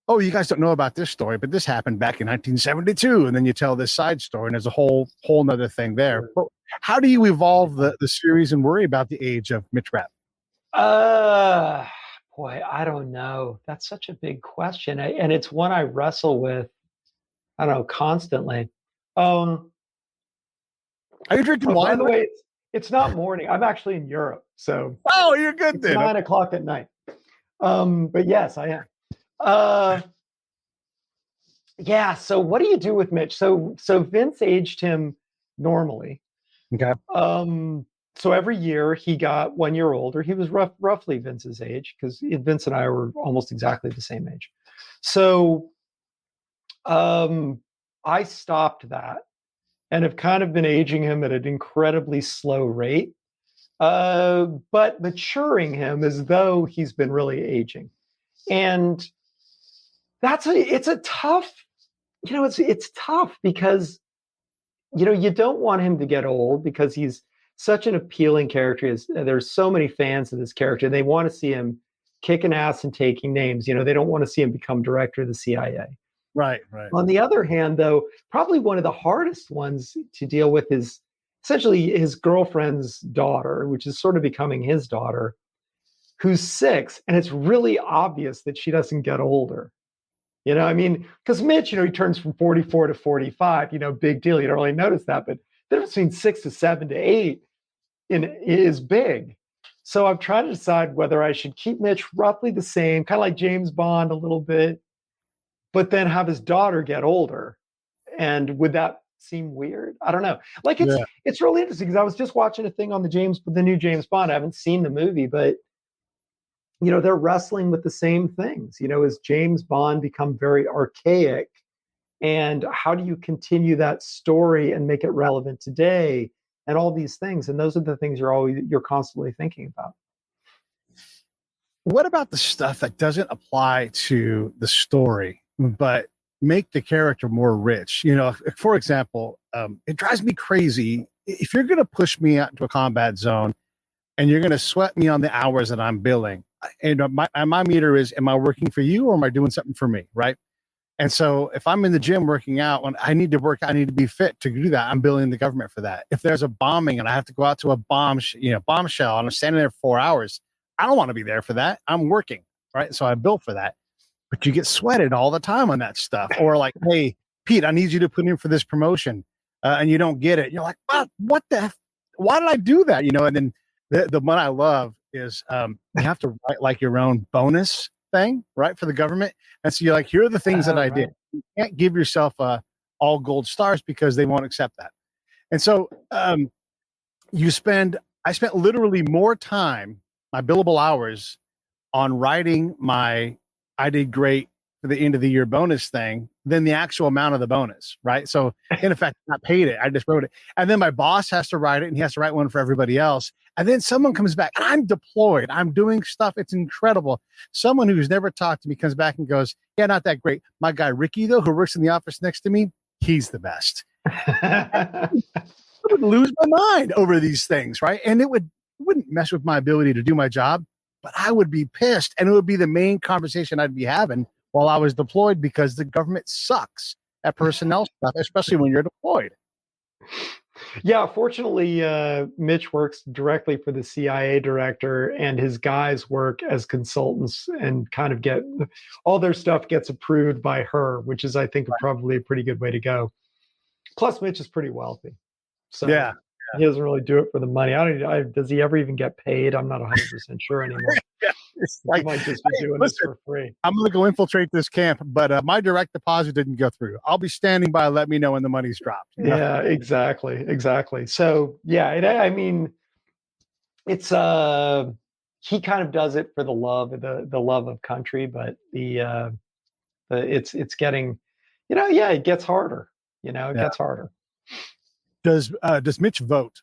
oh, you guys don't know about this story, but this happened back in 1972. And then you tell this side story, and there's a whole nother thing there. But how do you evolve the series and worry about the age of Mitch Rapp? Boy, I don't know. That's such a big question. And it's one I wrestle with, I don't know, constantly. Are you drinking wine? By the way, it's not morning. I'm actually in Europe, so you're good then. 9:00 at night. But yes, I am. Yeah. So what do you do with Mitch? So Vince aged him normally. Okay. So every year he got 1 year older. He was roughly Vince's age, because Vince and I were almost exactly the same age. So I stopped that and have kind of been aging him at an incredibly slow rate, but maturing him as though he's been really aging. And it's a tough, it's tough, because, you don't want him to get old, because he's such an appealing character. There's so many fans of this character. They want to see him kicking ass and taking names. They don't want to see him become director of the CIA. Right. On the other hand, though, probably one of the hardest ones to deal with is essentially his girlfriend's daughter, which is sort of becoming his daughter, who's 6. And it's really obvious that she doesn't get older. I mean, because Mitch, he turns from 44 to 45, big deal. You don't really notice that. But the difference between 6 to 7 to 8 is big. So I'm trying to decide whether I should keep Mitch roughly the same, kind of like James Bond a little bit, but then have his daughter get older. And would that seem weird? I don't know. Like it's really interesting, because I was just watching a thing on the new James Bond. I haven't seen the movie, but they're wrestling with the same things. As James Bond become very archaic, and how do you continue that story and make it relevant today, and all these things. And those are the things you're constantly thinking about. What about the stuff that doesn't apply to the story, but make the character more rich? For example, it drives me crazy if you're going to push me out into a combat zone and you're going to sweat me on the hours that I'm billing. And my meter is, am I working for you, or am I doing something for me? Right. And so if I'm in the gym working out, when I need to work, I need to be fit to do that. I'm billing the government for that. If there's a bombing and I have to go out to a bombshell and I'm standing there for 4 hours, I don't want to be there for that. I'm working, right? So I bill for that. But you get sweated all the time on that stuff. Or like, hey, Pete, I need you to put in for this promotion, and you don't get it. You're like, what the? Why did I do that? And then the one I love is you have to write like your own bonus thing, right, for the government. And so you're like, here are the things that I did. You can't give yourself all gold stars because they won't accept that. And so I spent literally more time, my billable hours, on writing my I did great for the end of the year bonus thing than the actual amount of the bonus, right? So in effect, I not paid it. I just wrote it. And then my boss has to write it, and he has to write one for everybody else. And then someone comes back, and I'm deployed. I'm doing stuff. It's incredible. Someone who's never talked to me comes back and goes, yeah, not that great. My guy, Ricky, though, who works in the office next to me, he's the best. I would lose my mind over these things, right? And it wouldn't mess with my ability to do my job, but I would be pissed. And it would be the main conversation I'd be having while I was deployed, because the government sucks at personnel stuff, especially when you're deployed. Yeah, fortunately, Mitch works directly for the CIA director, and his guys work as consultants and kind of get all their stuff gets approved by her, which is, I think, probably a pretty good way to go. Plus, Mitch is pretty wealthy, so yeah. He doesn't really do it for the money. Does he ever even get paid? I'm not 100% sure anymore. Yeah, it's like, he might just be doing this for free. I'm going to go infiltrate this camp, but my direct deposit didn't go through. I'll be standing by. Let me know when the money's dropped. Yeah, exactly. So yeah, I mean, it's he kind of does it for the love of country, but it's getting, it gets harder. It gets harder. Does Mitch vote?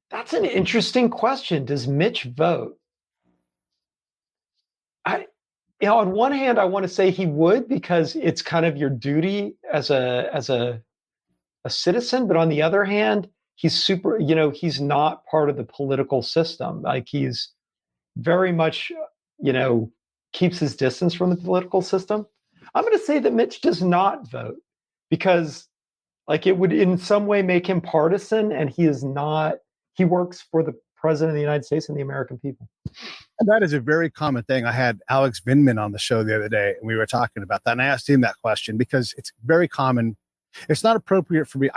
That's an interesting question. Does Mitch vote? On one hand, I want to say he would, because it's kind of your duty as a citizen. But on the other hand, he's he's not part of the political system. Like, he's very much, keeps his distance from the political system. I'm going to say that Mitch does not vote, because like it would in some way make him partisan, and he is not. He works for the president of the United States and the American people. And that is a very common thing. I had Alex Vindman on the show the other day, and we were talking about that. And I asked him that question because it's very common. It's not appropriate for me.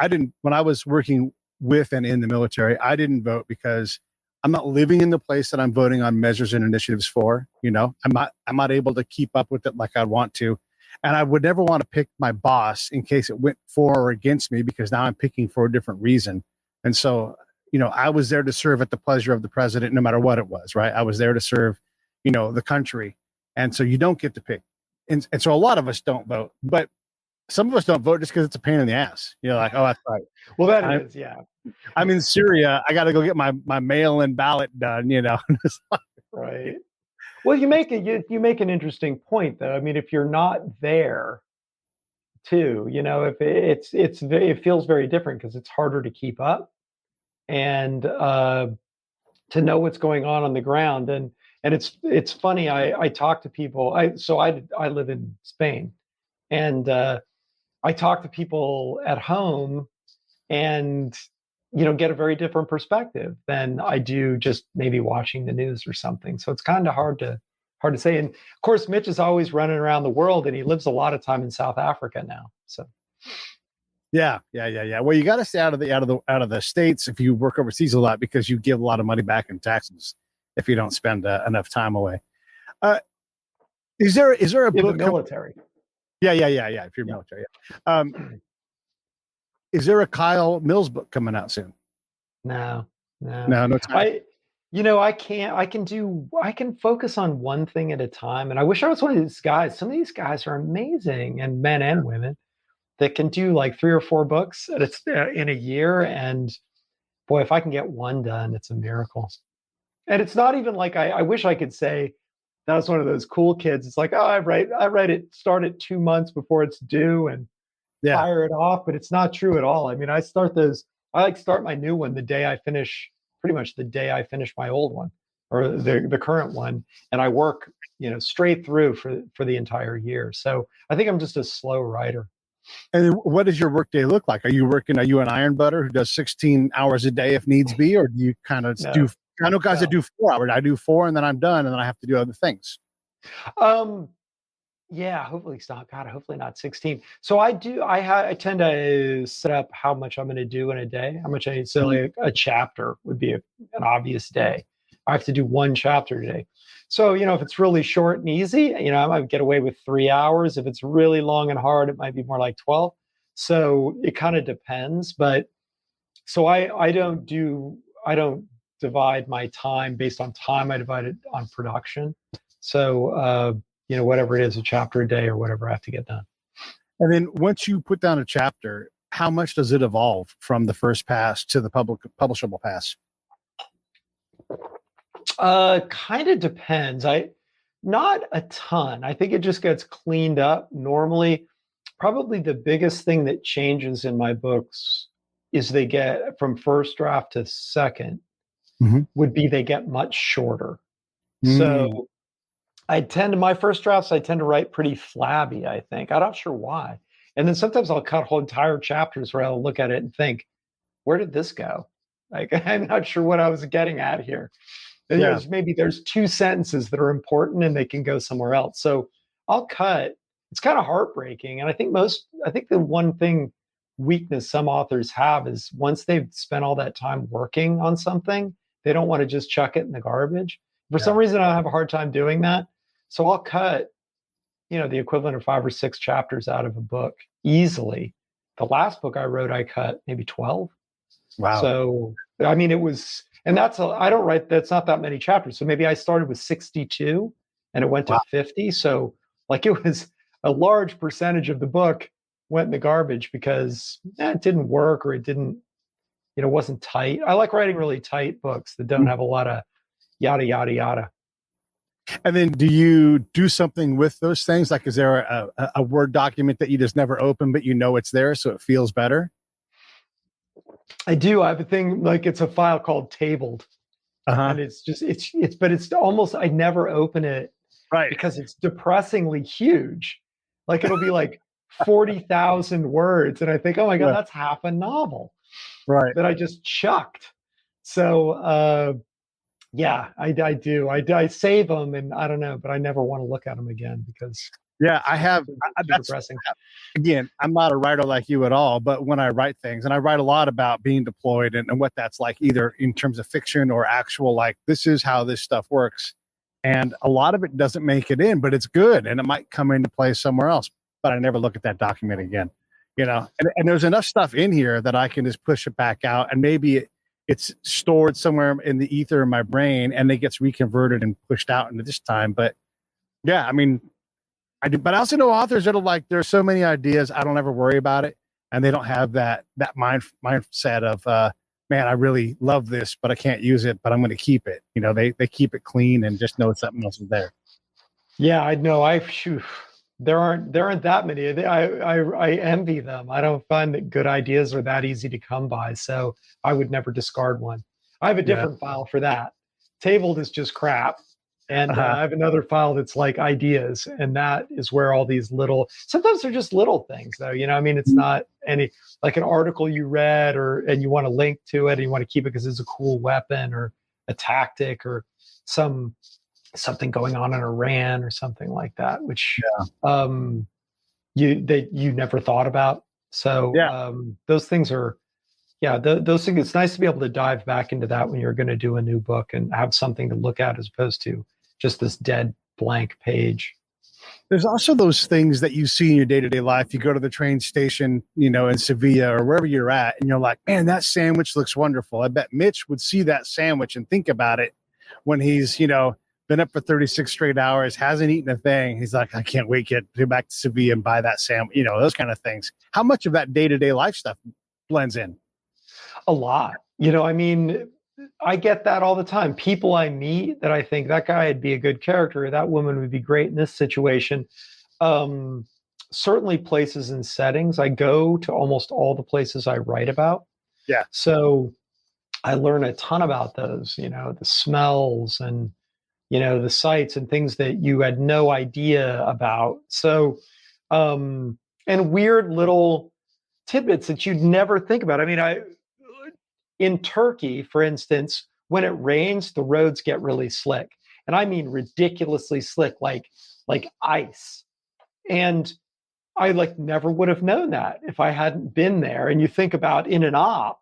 When I was working with and in the military, I didn't vote because I'm not living in the place that I'm voting on measures and initiatives for. I'm not able to keep up with it like I'd want to. And I would never want to pick my boss in case it went for or against me, because now I'm picking for a different reason. And so, I was there to serve at the pleasure of the president, no matter what it was, right? I was there to serve, the country. And so you don't get to pick. And so a lot of us don't vote, but some of us don't vote just because it's a pain in the ass. Like, oh, that's right. Well, that is, yeah. I'm in Syria. I got to go get my mail-in ballot done, Right. Well, you make an interesting point, though. I mean, if you're not there too, if it feels very different, because it's harder to keep up and to know what's going on the ground. And it's funny. I talk to people. I live in Spain, and I talk to people at home, and get a very different perspective than I do just maybe watching the news or something. So it's kind of hard to say. And of course, Mitch is always running around the world, and he lives a lot of time in South Africa now. So. Yeah. Well, you got to stay out of the States if you work overseas a lot, because you give a lot of money back in taxes if you don't spend enough time away. Is there a book? Military. Yeah. If you're military. Yeah. Is there a Kyle Mills book coming out soon? No time. I can focus on one thing at a time. And I wish I was one of these guys. Some of these guys are amazing, and men and women, that can do like 3 or 4 books in a year. And boy, if I can get one done, it's a miracle. And it's not even like I wish I could say that I was one of those cool kids. It's like, oh, I write it, start it 2 months before it's due, and fire it off. But it's not true at all. I mean, I start my new one pretty much the day I finish my old one. or the current one, and I work, straight through for the entire year. So I think I'm just a slow writer. And then what does your workday look like? Are you an iron butter who does 16 hours a day if needs be, or do you kind of do? I know guys that do 4 hours. I do 4 and then I'm done, and then I have to do other things. Yeah, hopefully it's not. God, hopefully not 16. So I do. I tend to set up how much I'm going to do in a day. How much I need. So like a chapter would be an obvious day. I have to do 1 chapter today. So if it's really short and easy, I might get away with 3 hours. If it's really long and hard, it might be more like 12. So it kind of depends. But so I don't divide my time based on time. I divide it on production. So whatever it is, a chapter a day or whatever I have to get done. And then once you put down a chapter, how much does it evolve from the first pass to the publishable pass? Kind of depends. Not a ton. I think it just gets cleaned up. Normally, probably the biggest thing that changes in my books is they get from first draft to second would be they get much shorter. So my first drafts, I tend to write pretty flabby, I think. I'm not sure why. And then sometimes I'll cut whole entire chapters where I'll look at it and think, where did this go? Like, I'm not sure what I was getting at here. And there's 2 sentences that are important and they can go somewhere else. So I'll cut. It's kind of heartbreaking. And I think the one weakness some authors have is once they've spent all that time working on something, they don't want to just chuck it in the garbage. For some reason, I have a hard time doing that. So I'll cut, the equivalent of 5 or 6 chapters out of a book easily. The last book I wrote, I cut maybe 12. Wow. So, I mean, that's not that many chapters. So maybe I started with 62 and it went to 50. So like it was a large percentage of the book went in the garbage because it didn't work or it didn't, wasn't tight. I like writing really tight books that don't have a lot of yada, yada, yada. And then do you do something with those things? Like, is there a Word document that you just never open, but it's there so it feels better? I do. I have a thing, like it's a file called tabled. And it's almost, I never open it. Right. Because it's depressingly huge. Like it'll be like 40,000 words. And I think, oh my God, that's half a novel. Right. That I just chucked. So, I do. I save them and I don't know, but I never want to look at them again because I have. That's depressing. Again, I'm not a writer like you at all, but when I write things, and I write a lot about being deployed and what that's like, either in terms of fiction or actual, like this is how this stuff works. And a lot of it doesn't make it in, but it's good. And it might come into play somewhere else, but I never look at that document again, and there's enough stuff in here that I can just push it back out. And maybe it's stored somewhere in the ether in my brain and it gets reconverted and pushed out into this time. But I mean, I do, but I also know authors that are like, there's so many ideas, I don't ever worry about it. And they don't have that mindset of, man, I really love this, but I can't use it, but I'm going to keep it. They keep it clean and just know something else is there. Yeah, I know. There aren't that many. I envy them. I don't find that good ideas are that easy to come by. So I would never discard one. I have a different file for that. Tabled is just crap. And I have another file that's like ideas. And that is where all these sometimes they're just little things though. It's not any, like an article you read and you want to link to it and you want to keep it because it's a cool weapon or a tactic or something going on in Iran or something like that, which you never thought about. So those things are, those things, it's nice to be able to dive back into that when you're going to do a new book and have something to look at as opposed to just this dead blank page. There's also those things that you see in your day-to-day life. You go to the train station, in Sevilla or wherever you're at, and you're like, man, that sandwich looks wonderful. I bet Mitch would see that sandwich and think about it when he's, been up for 36 straight hours, hasn't eaten a thing. He's like, I can't wait to get back to Sevilla and buy that sandwich, those kind of things. How much of that day-to-day life stuff blends in? A lot. I get that all the time. People I meet that I think that guy would be a good character, or that woman would be great in this situation. Certainly places and settings. I go to almost all the places I write about. Yeah. So I learn a ton about those, the smells and, the sights and things that you had no idea about. So, and weird little tidbits that you'd never think about. I mean, in Turkey, for instance, when it rains, the roads get really slick. And I mean ridiculously slick, like ice. And I never would have known that if I hadn't been there. And you think about in an op,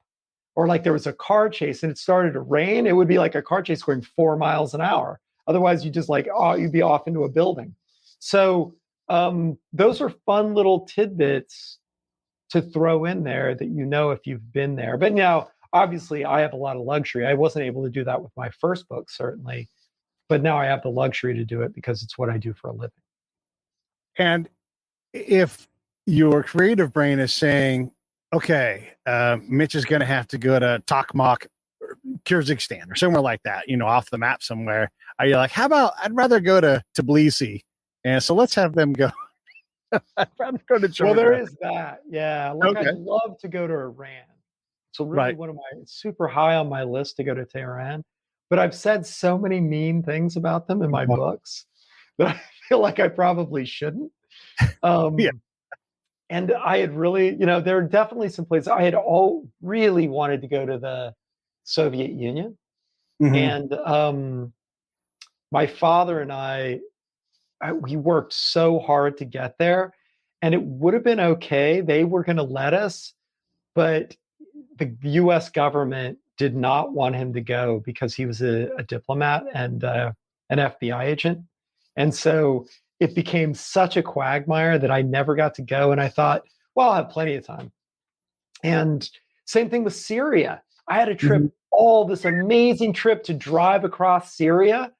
or like there was a car chase and it started to rain, it would be like a car chase going 4 miles an hour. Otherwise, you just you'd be off into a building. So those are fun little tidbits to throw in there that if you've been there. But now, obviously, I have a lot of luxury. I wasn't able to do that with my first book, certainly. But now I have the luxury to do it because it's what I do for a living. And if your creative brain is saying, okay, Mitch is going to have to go to Tokmak, Kyrgyzstan, or somewhere like that, off the map somewhere. Are you like, how about I'd rather go to Tbilisi? And so let's have them go. I'd rather go to Georgia. Well, there is that. Yeah. Okay. I'd love to go to Iran. So really Right. one of my super high on my list to go to Tehran. But I've said so many mean things about them in my books that I feel like I probably shouldn't. Yeah. And I had really, there are definitely some places I had all really wanted to go to the Soviet Union. Mm-hmm. And my father and we worked so hard to get there, and it would have been okay. They were going to let us, but the U.S. government did not want him to go because he was a diplomat and an FBI agent. And so it became such a quagmire that I never got to go. And I thought, well, I'll have plenty of time. And same thing with Syria. I had a trip, this amazing trip to drive across Syria.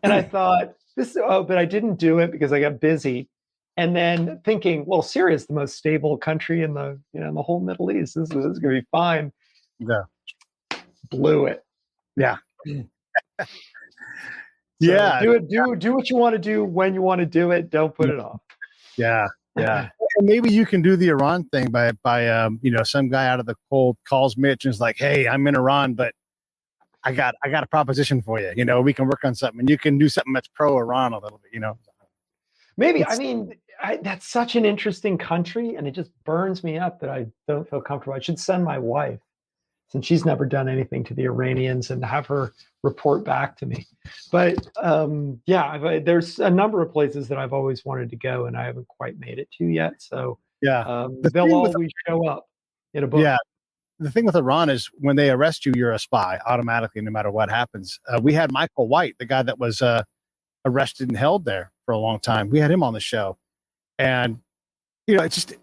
And I thought, but I didn't do it because I got busy. And then thinking, well, Syria is the most stable country in the the whole Middle East. This is going to be fine. Yeah. Blew it. Yeah. Yeah. Do what you want to do when you want to do it. Don't put it off. Yeah. Yeah. And maybe you can do the Iran thing by some guy out of the cold calls Mitch and is like, hey, I'm in Iran, but I got a proposition for you. We can work on something, and you can do something that's pro Iran a little bit. Maybe. That's such an interesting country, and it just burns me up that I don't feel comfortable. I should send my wife, since she's never done anything to the Iranians, and have her report back to me. But there's a number of places that I've always wanted to go, and I haven't quite made it to yet. So they'll always show up in a book. Yeah. The thing with Iran is when they arrest you, you're a spy automatically, no matter what happens. We had Michael White, the guy that was arrested and held there for a long time. We had him on the show, and it's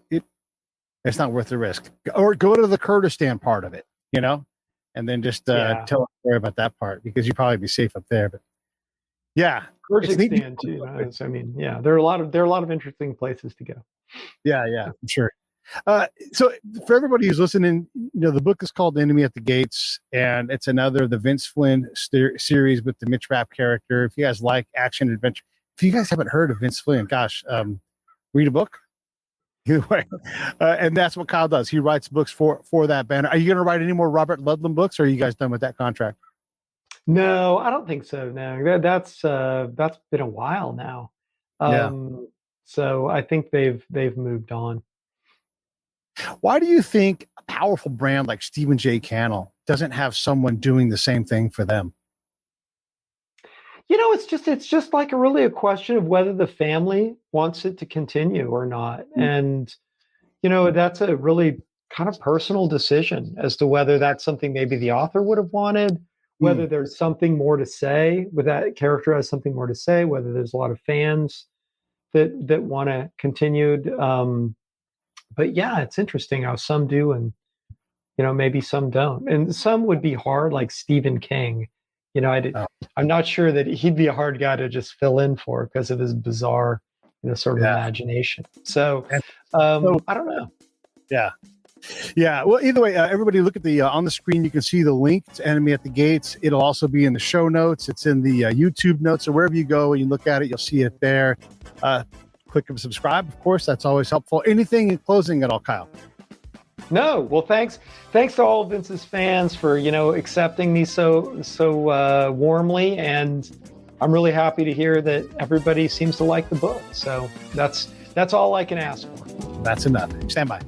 not worth the risk. Or go to the Kurdistan part of it, and then just tell a story about that part, because you'd probably be safe up there. But yeah, Kyrgyzstan too. There are a lot of interesting places to go. Yeah, I'm sure. So for everybody who's listening, the book is called Enemy at the Gates, and it's the Vince Flynn series with the Mitch Rapp character. If you guys like action adventure, if you guys haven't heard of Vince Flynn, gosh, read a book. Either way, and that's what Kyle does. He writes books for that banner. Are you going to write any more Robert Ludlum books, or are you guys done with that contract? No, I don't think so. No, that's been a while now. So I think they've moved on. Why do you think a powerful brand like Stephen J. Cannell doesn't have someone doing the same thing for them? It's just like really a question of whether the family wants it to continue or not. And, that's a really kind of personal decision as to whether that's something maybe the author would have wanted, whether there's something more to say, with that character has something more to say, whether there's a lot of fans that want to continued. But yeah, it's interesting how some do and, maybe some don't. And some would be hard, like Stephen King. I'm not sure that he'd be a hard guy to just fill in for because of his bizarre, sort of imagination. So I don't know. Yeah. Yeah. Well, either way, everybody look at the on the screen. You can see the link to Enemy at the Gates. It'll also be in the show notes. It's in the YouTube notes, or wherever you go and you look at it, you'll see it there. Click and subscribe. Of course, that's always helpful. Anything in closing at all, Kyle? No, well, thanks to all of Vince's fans for accepting me so warmly, and I'm really happy to hear that everybody seems to like the book. So that's all I can ask for. That's enough. Stand by.